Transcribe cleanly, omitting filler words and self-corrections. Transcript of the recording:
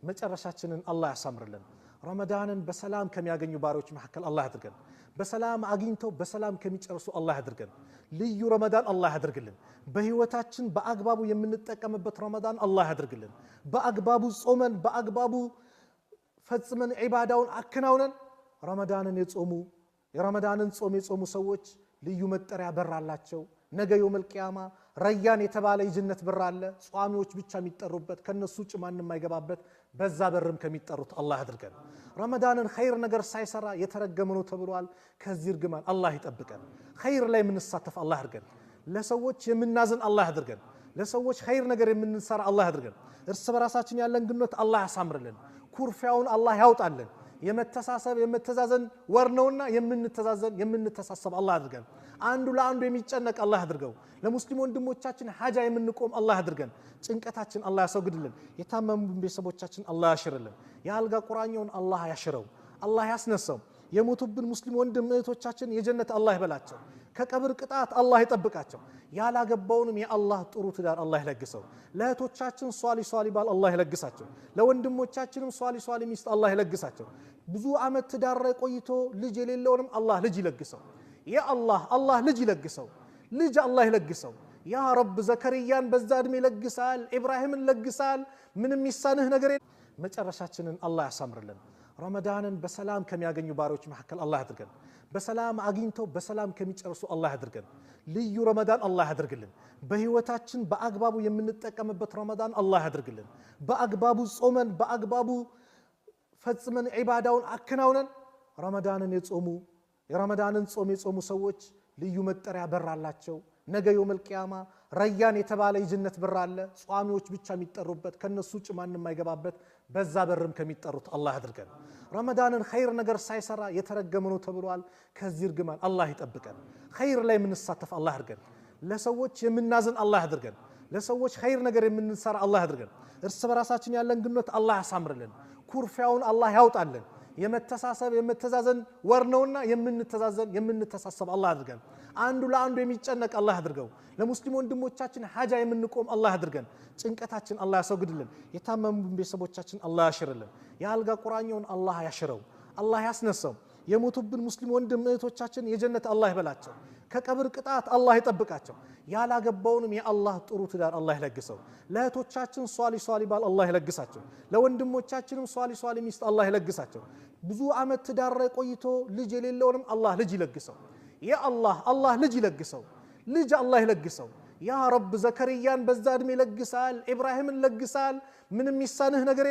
መጨረሻችንን አላህ ያሳምርልን። ረመዳንን በሰላም ከሚያገኙ ባሪዎች መካከል አላህ ያድርገን። በሰላም አግኝተው በሰላም ከሚጨርሱ አላህ ያድርገን። ልዩ ረመዳን አላህ ያድርግልን። በህይወታችን በአግባቡ የምንጠቀምበት ረመዳን አላህ ያድርግልን። በአግባቡ ጾመን በአግባቡ ፈጽመን ዒባዳውን አከናውነን ረመዳንን የረመዳንን ጾም የጾሙ ሰዎች ልዩ መጠሪያ በር አላቸው። ነገ የውመል ቂያማ ረያን የተባለ የጀነት በር አለ። ጿሚዎች ብቻ የሚጠሩበት ከነሱ ውጭ ማንም አይገባበት። በዛ በርም ከሚጠሩት አላህ ያድርገን። ረመዳንን ኸይር ነገር ሳይሰራ የተረገመ ነው ተብሏል። ከዚህ እርግማን አላህ ይጠብቀን። ኸይር ላይ የምንሳተፍ አላህ ያድርገን። ለሰዎች የምናዝን አላህ ያድርገን። ለሰዎች ኸይር ነገር የምንሰራ አላህ ያድርገን። እርስ በራሳችን ያለን ግንኙነት አላህ ያሳምርልን። ኩርፊያውን አላህ ያውጣልን። የመተሳሰብ የመተዛዘን ወር ነውና የምንተሳሰብ አላህ ያድርገን። አንዱ ለአንዱ የሚጨነቅ አላህ ያድርገው። ለሙስሊም ወንድሞቻችን ሐጃ የምንቆም አላህ ያድርገን። ጭንቀታችን አላህ ያስወግድልን። የታመሙ ቤተሰቦቻችን አላህ ያሽርልን። የአልጋ ቁራኛውን አላህ ያሽረው፣ አላህ ያስነሳው። የሞቱብን ሙስሊም ወንድም እህቶቻችን የጀነት አላህ ይበላቸው። ከቀብር ቅጣት አላህ ይጠብቃቸው። ያላገባውንም የአላህ ጥሩ ትዳር አላህ ይለግሰው። ለእህቶቻችን ሷሊ ባል አላህ ይለግሳቸው። ለወንድሞቻችንም ሷሊ ሚስት አላህ ይለግሳቸው። ብዙ ዓመት ትዳር ላይ ቆይቶ ልጅ የሌለውንም አላህ ልጅ ይለግሰው። አላህ ልጅ ይለግሰው። ልጅ አላህ ይለግሰው። ያ ረብ ዘከርያን በዛ እድሜ ይለግሳል፣ ኢብራሂምን ይለግሳል። ምንም ይሳንህ ነገር የለም። መጨረሻችንን አላህ ያሳምርልን። ረመዳንን በሰላም ከሚያገኙ ባሪዎች መካከል አላህ ያድርገን። በሰላም አግኝተው በሰላም ከሚጨርሱ አላህ ያድርገን። ልዩ ረመዳን አላህ ያድርግልን። በህይወታችን በአግባቡ የምንጠቀምበት ረመዳን አላህ ያድርግልን። በአግባቡ ጾመን በአግባቡ ፈጽመን ዒባዳውን አከናውነን የረመዳንን ጾም የጾሙ ሰዎች ልዩ መጠሪያ በር አላቸው። ነገ የውመል ቂያማ ረያን የተባለ የጀነት በር አለ። ጿሚዎች ብቻ የሚጠሩበት ከነሱ ውጭ ማንም አይገባበት። በዛ በርም ከሚጠሩት አላህ ያድርገን። ረመዳንን ኸይር ነገር ሳይሰራ የተረገመ ነው ተብሏል። ከዚህ እርግማን አላህ ይጠብቀን። ኸይር ላይ የምንሳተፍ አላህ ያድርገን። ለሰዎች የምናዝን አላህ ያድርገን። ለሰዎች ኸይር ነገር የምንሰራ አላህ ያድርገን። እርስ በራሳችን ያለን ግንኙነት አላህ ያሳምርልን። ኩርፊያውን አላህ ያውጣልን። የመተሳሰብ የመተዛዘን ወር ነውና የምንተሳሰብ አላህ ያድርገን። አንዱ ለአንዱ የሚጨነቅ አላህ ያድርገው። ለሙስሊም ወንድሞቻችን ሐጃ የምንቆም አላህ ያድርገን። ጭንቀታችን አላህ ያስወግድልን። የታመሙ ቤተሰቦቻችን አላህ ያሽርልን። የአልጋ ቁራኛውን አላህ ያሽረው፣ አላህ ያስነሳው። የሞቱብን ሙስሊም ወንድም እህቶቻችን የጀነት አላህ ይበላቸው። ከቀብር ቅጣት አላህ ይጠብቃቸው። ያላገባውንም የአላህ ጥሩ ትዳር አላህ ይለግሰው። ለእህቶቻችን ሷሊ ባል አላህ ይለግሳቸው። ለወንድሞቻችንም ሷሊ ሚስት አላህ ይለግሳቸው። ብዙ ዓመት ትዳር ላይ ቆይቶ ልጅ የሌለውንም አላህ ልጅ ይለግሰው። አላህ ልጅ ይለግሰው። ልጅ አላህ ይለግሰው። ያ ረብ ዘከርያን በዛ እድሜ ይለግሳል፣ ኢብራሂምን ይለግሳል። ምንም ይሳንህ ነገር